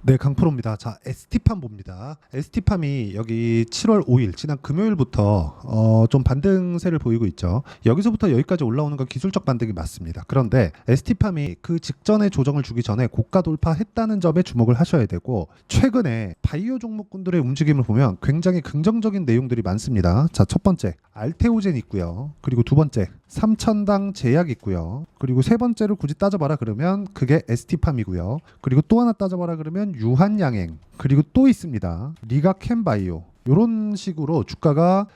네, 강프로입니다. 자, ST팜 봅니다. ST팜이 여기 7월 5일 지난 금요일부터 좀 반등세를 보이고 있죠. 여기서부터 여기까지 올라오는 건 기술적 반등이 맞습니다. 그런데 ST팜이 그 직전에 조정을 주기 전에 고가 돌파했다는 점에 주목을 하셔야 되고, 최근에 바이오 종목군들의 움직임을 보면 굉장히 긍정적인 내용들이 많습니다. 자, 첫 번째 알테오젠 있고요. 그리고 두 번째 삼천당 제약 있고요. 그리고 세 번째를 굳이 따져봐라 그러면 그게 ST팜이고요. 그리고 또 하나 따져봐라 그러면 유한양행, 그리고 또 있습니다. 리가캠바이오. 이런 식으로 주가가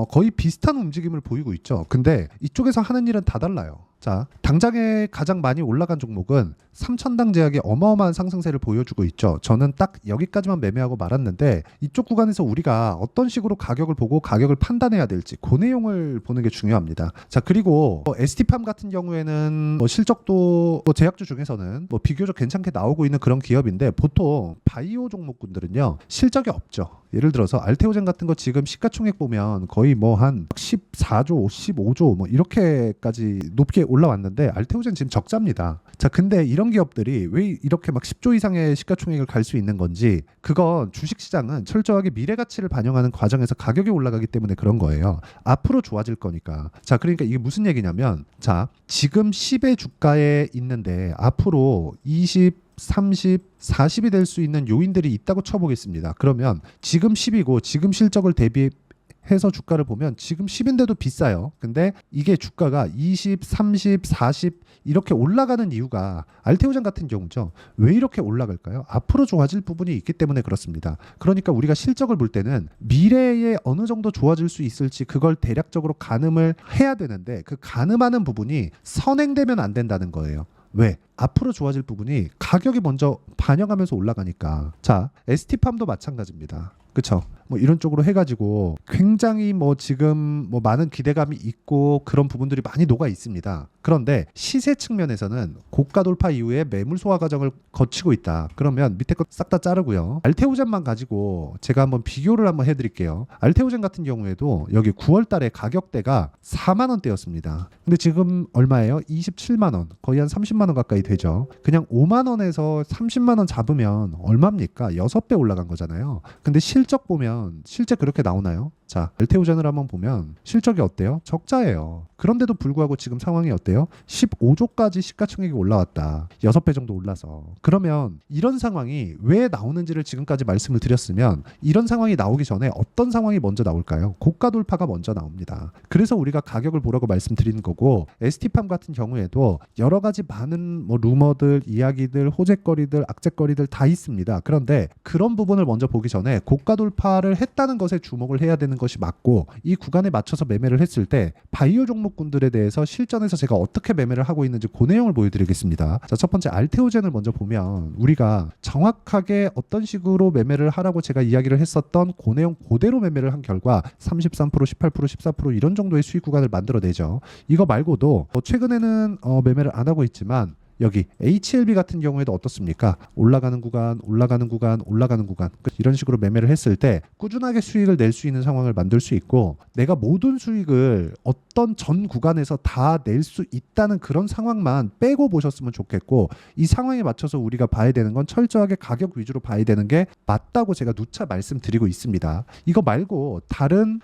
거의 비슷한 움직임을 보이고 있죠. 근데 이쪽에서 하는 일은 다 달라요. 자, 당장에 가장 많이 올라간 종목은 삼천당 제약이 어마어마한 상승세를 보여주고 있죠. 저는 딱 여기까지만 매매하고 말았는데, 이쪽 구간에서 우리가 어떤 식으로 가격을 보고 가격을 판단해야 될지 그 내용을 보는 게 중요합니다. 자, 그리고 ST팜 같은 경우에는 실적도 제약주 중에서는 비교적 괜찮게 나오고 있는 그런 기업인데, 보통 바이오 종목군들은요 실적이 없죠. 예를 들어서 알테오젠 같은 거 지금 시가총액 보면 거의 한 14조, 15조 이렇게까지 높게 올라왔는데, 알테오젠 지금 적자입니다. 자, 근데 이런 기업들이 왜 이렇게 10조 이상의 시가총액을 갈 수 있는 건지, 그건 주식시장은 철저하게 미래 가치를 반영하는 과정에서 가격이 올라가기 때문에 그런 거예요. 앞으로 좋아질 거니까. 자, 그러니까 이게 무슨 얘기냐면, 자, 지금 10의 주가에 있는데 앞으로 20, 30, 40이 될 수 있는 요인들이 있다고 쳐보겠습니다. 그러면 지금 10이고 지금 실적을 대비해서 주가를 보면 지금 10인데도 비싸요. 근데 이게 주가가 20, 30, 40 이렇게 올라가는 이유가 알테오젠 같은 경우죠. 왜 이렇게 올라갈까요? 앞으로 좋아질 부분이 있기 때문에 그렇습니다. 그러니까 우리가 실적을 볼 때는 미래에 어느 정도 좋아질 수 있을지 그걸 대략적으로 가늠을 해야 되는데, 그 가늠하는 부분이 선행되면 안 된다는 거예요. 왜? 앞으로 좋아질 부분이 가격이 먼저 반영하면서 올라가니까. 자, ST팜도 마찬가지입니다. 그쵸? 이런 쪽으로 해가지고 굉장히 지금 많은 기대감이 있고 그런 부분들이 많이 녹아 있습니다. 그런데 시세 측면에서는 고가 돌파 이후에 매물 소화 과정을 거치고 있다. 그러면 밑에 거 싹 다 자르고요. 알테오젠만 가지고 제가 한번 비교를 한번 해드릴게요. 알테오젠 같은 경우에도 여기 9월 달에 가격대가 4만 원대였습니다. 근데 지금 얼마예요? 27만 원. 거의 한 30만 원 가까이 되죠. 그냥 5만 원에서 30만 원 잡으면 얼마입니까? 6배 올라간 거잖아요. 근데 실적 보면 실제 그렇게 나오나요? 자, 알테오젠을 한번 보면 실적이 어때요? 적자예요. 그런데도 불구하고 지금 상황이 어때요? 15조까지 시가총액이 올라왔다. 6배 정도 올라서. 그러면 이런 상황이 왜 나오는지를 지금까지 말씀을 드렸으면, 이런 상황이 나오기 전에 어떤 상황이 먼저 나올까요? 고가 돌파가 먼저 나옵니다. 그래서 우리가 가격을 보라고 말씀드리는 거고, ST팜 같은 경우에도 여러 가지 많은 루머들, 이야기들, 호재거리들, 악재거리들 다 있습니다. 그런데 그런 부분을 먼저 보기 전에 고가 돌파를 했다는 것에 주목을 해야 되는 것이 맞고, 이 구간에 맞춰서 매매를 했을 때 바이오 종목군들에 대해서 실전에서 제가 어떻게 매매를 하고 있는지 그 내용을 보여드리겠습니다. 자, 첫 번째 알테오젠을 먼저 보면 우리가 정확하게 어떤 식으로 매매를 하라고 제가 이야기를 했었던 그 내용 그대로 매매를 한 결과 33%, 18%, 14% 이런 정도의 수익 구간을 만들어내죠. 이거 말고도 최근에는 매매를 안 하고 있지만, 여기 HLB 같은 경우에도 어떻습니까? 올라가는 구간, 올라가는 구간, 올라가는 구간, 이런 식으로 매매를 했을 때 꾸준하게 수익을 낼 수 있는 상황을 만들 수 있고, 내가 모든 수익을 어떤 전 구간에서 다 낼 수 있다는 그런 상황만 빼고 보셨으면 좋겠고, 이 상황에 맞춰서 우리가 봐야 되는 건 철저하게 가격 위주로 봐야 되는 게 맞다고 제가 누차 말씀드리고 있습니다. 이거 말고 다른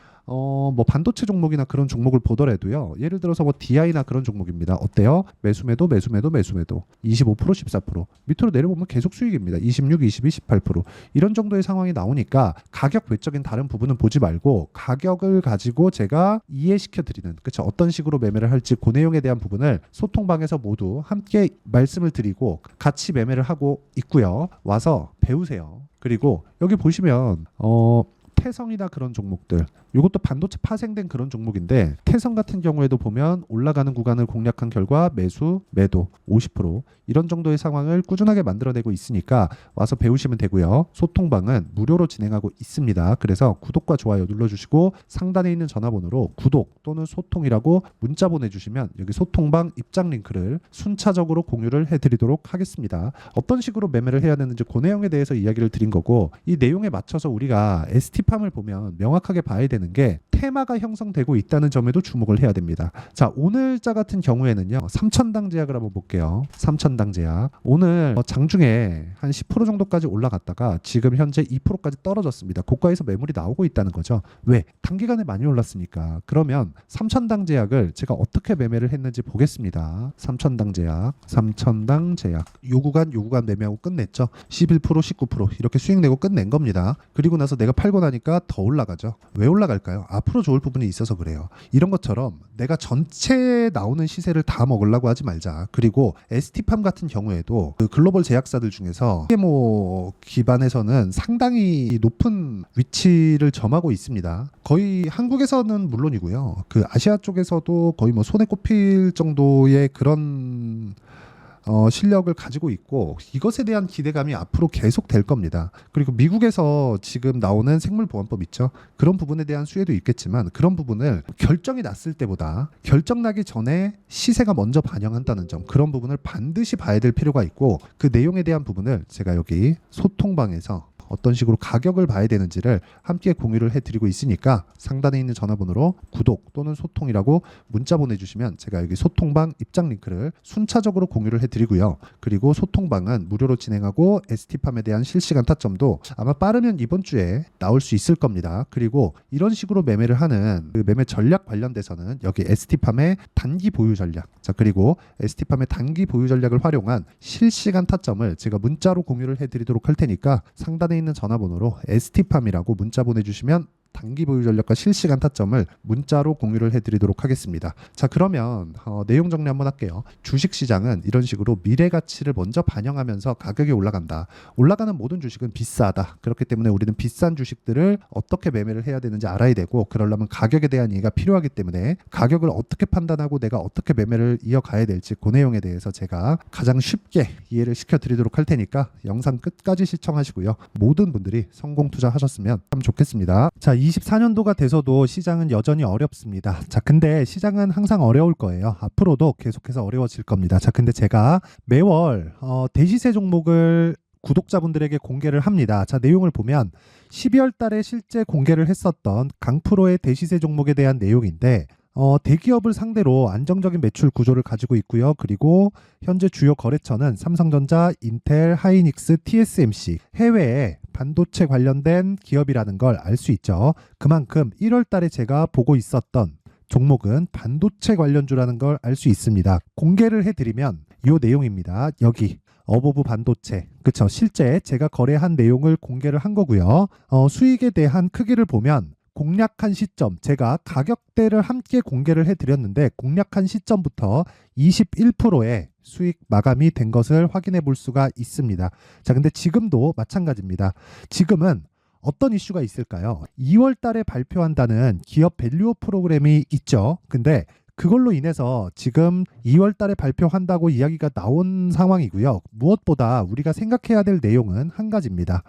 반도체 종목이나 그런 종목을 보더라도요. 예를 들어서 DI나 그런 종목입니다. 어때요? 매수매도 25%, 14%. 밑으로 내려보면 계속 수익입니다. 26, 22, 18%. 이런 정도의 상황이 나오니까 가격 외적인 다른 부분은 보지 말고 가격을 가지고 제가 이해시켜 드리는, 그렇죠? 어떤 식으로 매매를 할지 그 내용에 대한 부분을 소통방에서 모두 함께 말씀을 드리고 같이 매매를 하고 있고요. 와서 배우세요. 그리고 여기 보시면 태성이나 그런 종목들, 이것도 반도체 파생된 그런 종목인데, 태성 같은 경우에도 보면 올라가는 구간을 공략한 결과 매수, 매도 50% 이런 정도의 상황을 꾸준하게 만들어내고 있으니까 와서 배우시면 되고요. 소통방은 무료로 진행하고 있습니다. 그래서 구독과 좋아요 눌러주시고 상단에 있는 전화번호로 구독 또는 소통이라고 문자 보내주시면 여기 소통방 입장 링크를 순차적으로 공유를 해드리도록 하겠습니다. 어떤 식으로 매매를 해야 되는지 그 내용에 대해서 이야기를 드린 거고, 이 내용에 맞춰서 우리가 ST ST팜을 보면 명확하게 봐야 되는 게 테마가 형성되고 있다는 점에도 주목을 해야 됩니다. 자, 오늘자 같은 경우에는요. 3천당 제약을 한번 볼게요. 3천당 제약. 오늘 장중에 한 10% 정도까지 올라갔다가 지금 현재 2%까지 떨어졌습니다. 고가에서 매물이 나오고 있다는 거죠. 왜? 단기간에 많이 올랐으니까. 그러면 3천당 제약을 제가 어떻게 매매를 했는지 보겠습니다. 3천당 제약. 3천당 제약. 요 구간 매매하고 끝냈죠. 11%, 19% 이렇게 수익 내고 끝낸 겁니다. 그리고 나서 내가 팔고 나니까 더 올라가죠. 왜 올라갈까요? 앞으로 좋을 부분이 있어서 그래요. 이런 것처럼 내가 전체에 나오는 시세를 다 먹으려고 하지 말자. 그리고 ST팜 같은 경우에도 그 글로벌 제약사들 중에서 CMO 기반에서는 상당히 높은 위치를 점하고 있습니다. 거의 한국에서는 물론이고요. 그 아시아 쪽에서도 거의 뭐 손에 꼽힐 정도의 그런 실력을 가지고 있고 이것에 대한 기대감이 앞으로 계속 될 겁니다. 그리고 미국에서 지금 나오는 생물보안법 있죠. 그런 부분에 대한 수혜도 있겠지만 그런 부분을 결정이 났을 때보다 결정 나기 전에 시세가 먼저 반영한다는 점, 그런 부분을 반드시 봐야 될 필요가 있고 그 내용에 대한 부분을 제가 여기 소통방에서 어떤 식으로 가격을 봐야 되는지를 함께 공유를 해드리고 있으니까 상단에 있는 전화번호로 구독 또는 소통이라고 문자 보내주시면 제가 여기 소통방 입장 링크를 순차적으로 공유를 해드리고요. 그리고 소통방은 무료로 진행하고 ST팜에 대한 실시간 타점도 아마 빠르면 이번 주에 나올 수 있을 겁니다. 그리고 이런 식으로 매매를 하는 그 매매 전략 관련돼서는 여기 ST팜의 단기 보유 전략, 자 그리고 ST팜의 단기 보유 전략을 활용한 실시간 타점을 제가 문자로 공유를 해드리도록 할 테니까 상단에 있는 전화번호로 ST팜이라고 문자 보내주시면 단기 보유 전략과 실시간 타점을 문자로 공유를 해드리도록 하겠습니다. 자 그러면 내용 정리 한번 할게요. 주식시장은 이런 식으로 미래 가치를 먼저 반영하면서 가격이 올라간다. 올라가는 모든 주식은 비싸다. 그렇기 때문에 우리는 비싼 주식들을 어떻게 매매를 해야 되는지 알아야 되고 그러려면 가격에 대한 이해가 필요하기 때문에 가격을 어떻게 판단하고 내가 어떻게 매매를 이어가야 될지 그 내용에 대해서 제가 가장 쉽게 이해를 시켜드리도록 할 테니까 영상 끝까지 시청하시고요. 모든 분들이 성공 투자하셨으면 참 좋겠습니다. 자 24년도가 돼서도 시장은 여전히 어렵습니다. 자, 근데 시장은 항상 어려울 거예요. 앞으로도 계속해서 어려워질 겁니다. 자, 근데 제가 매월 대시세 종목을 구독자분들에게 공개를 합니다. 자, 내용을 보면 12월 달에 실제 공개를 했었던 강프로의 대시세 종목에 대한 내용인데 대기업을 상대로 안정적인 매출 구조를 가지고 있고요. 그리고 현재 주요 거래처는 삼성전자, 인텔, 하이닉스, TSMC, 해외에 반도체 관련된 기업이라는 걸 알 수 있죠. 그만큼 1월 달에 제가 보고 있었던 종목은 반도체 관련주라는 걸 알 수 있습니다. 공개를 해드리면 이 내용입니다. 여기 어보브 반도체, 그쵸? 실제 제가 거래한 내용을 공개를 한 거고요. 수익에 대한 크기를 보면 공략한 시점, 제가 가격대를 함께 공개를 해드렸는데 공략한 시점부터 21%의 수익 마감이 된 것을 확인해 볼 수가 있습니다. 자, 근데 지금도 마찬가지입니다. 지금은 어떤 이슈가 있을까요? 2월 달에 발표한다는 기업 밸류업 프로그램이 있죠. 근데 그걸로 인해서 지금 2월 달에 발표한다고 이야기가 나온 상황이고요. 무엇보다 우리가 생각해야 될 내용은 한 가지입니다.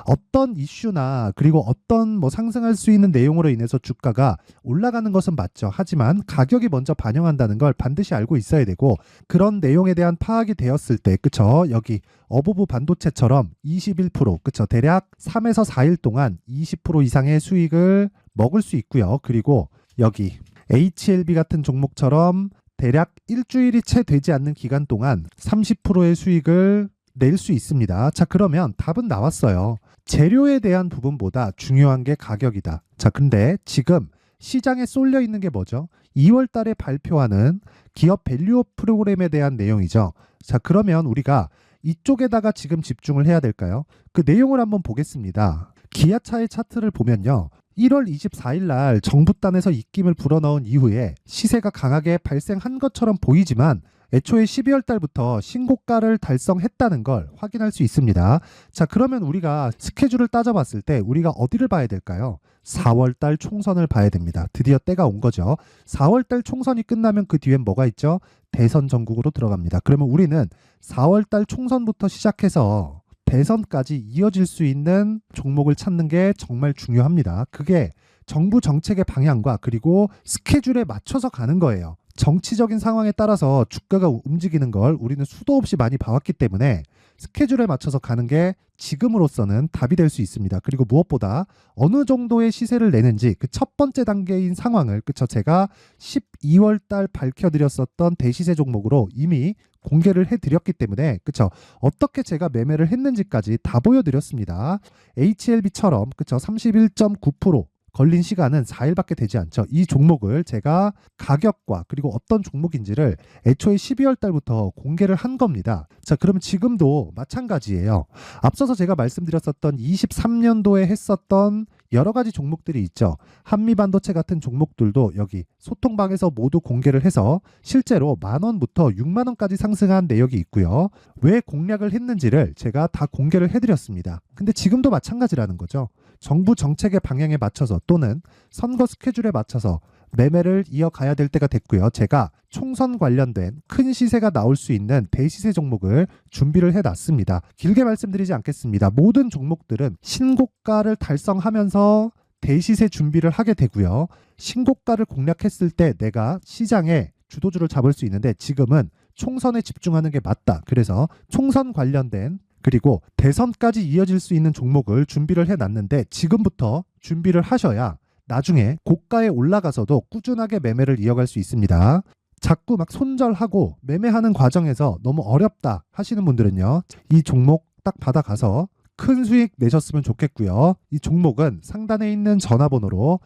어떤 이슈나 그리고 어떤 상승할 수 있는 내용으로 인해서 주가가 올라가는 것은 맞죠. 하지만 가격이 먼저 반영한다는 걸 반드시 알고 있어야 되고 그런 내용에 대한 파악이 되었을 때 그쵸? 여기 어보브 반도체처럼 21% 그쵸? 대략 3에서 4일 동안 20% 이상의 수익을 먹을 수 있고요. 그리고 여기 HLB 같은 종목처럼 대략 일주일이 채 되지 않는 기간 동안 30%의 수익을 낼 수 있습니다. 자, 그러면 답은 나왔어요. 재료에 대한 부분보다 중요한 게 가격이다. 자, 근데 지금 시장에 쏠려 있는 게 뭐죠? 2월 달에 발표하는 기업 밸류업 프로그램에 대한 내용이죠. 자, 그러면 우리가 이쪽에다가 지금 집중을 해야 될까요? 그 내용을 한번 보겠습니다. 기아차의 차트를 보면요. 1월 24일 날 정부단에서 입김을 불어넣은 이후에 시세가 강하게 발생한 것처럼 보이지만 애초에 12월 달부터 신고가를 달성했다는 걸 확인할 수 있습니다. 자, 그러면 우리가 스케줄을 따져봤을 때 우리가 어디를 봐야 될까요? 4월 달 총선을 봐야 됩니다. 드디어 때가 온 거죠. 4월 달 총선이 끝나면 그 뒤엔 뭐가 있죠? 대선 전국으로 들어갑니다. 그러면 우리는 4월 달 총선부터 시작해서 대선까지 이어질 수 있는 종목을 찾는 게 정말 중요합니다. 그게 정부 정책의 방향과 그리고 스케줄에 맞춰서 가는 거예요. 정치적인 상황에 따라서 주가가 움직이는 걸 우리는 수도 없이 많이 봐왔기 때문에 스케줄에 맞춰서 가는 게 지금으로서는 답이 될 수 있습니다. 그리고 무엇보다 어느 정도의 시세를 내는지 그 첫 번째 단계인 상황을 그쵸 제가 12월 달 밝혀드렸었던 대시세 종목으로 이미 공개를 해드렸기 때문에 그쵸 어떻게 제가 매매를 했는지까지 다 보여드렸습니다. HLB처럼 그쵸 31.9% 걸린 시간은 4일밖에 되지 않죠. 이 종목을 제가 가격과 그리고 어떤 종목인지를 애초에 12월 달부터 공개를 한 겁니다. 자, 그럼 지금도 마찬가지예요. 앞서서 제가 말씀드렸었던 23년도에 했었던 여러 가지 종목들이 있죠. 한미반도체 같은 종목들도 여기 소통방에서 모두 공개를 해서 실제로 10,000원부터 60,000원까지 상승한 내역이 있고요. 왜 공략을 했는지를 제가 다 공개를 해드렸습니다. 근데 지금도 마찬가지라는 거죠. 정부 정책의 방향에 맞춰서 또는 선거 스케줄에 맞춰서 매매를 이어가야 될 때가 됐고요. 제가 총선 관련된 큰 시세가 나올 수 있는 대시세 종목을 준비를 해놨습니다. 길게 말씀드리지 않겠습니다. 모든 종목들은 신고가를 달성하면서 대시세 준비를 하게 되고요. 신고가를 공략했을 때 내가 시장에 주도주를 잡을 수 있는데 지금은 총선에 집중하는 게 맞다. 그래서 총선 관련된 그리고 대선까지 이어질 수 있는 종목을 준비를 해놨는데 지금부터 준비를 하셔야 나중에 고가에 올라가서도 꾸준하게 매매를 이어갈 수 있습니다. 자꾸 막 손절하고 매매하는 과정에서 너무 어렵다 하시는 분들은요. 이 종목 딱 받아가서 큰 수익 내셨으면 좋겠고요. 이 종목은 상단에 있는 전화번호로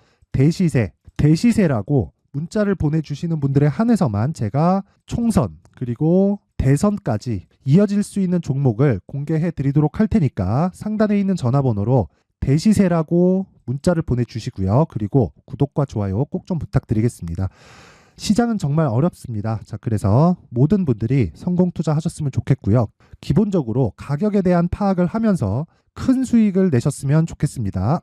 대시세라고 문자를 보내주시는 분들에 한해서만 제가 총선 그리고 대선까지 이어질 수 있는 종목을 공개해 드리도록 할 테니까 상단에 있는 전화번호로 대시세라고 문자를 보내주시고요. 그리고 구독과 좋아요 꼭 좀 부탁드리겠습니다. 시장은 정말 어렵습니다. 자, 그래서 모든 분들이 성공 투자하셨으면 좋겠고요. 기본적으로 가격에 대한 파악을 하면서 큰 수익을 내셨으면 좋겠습니다.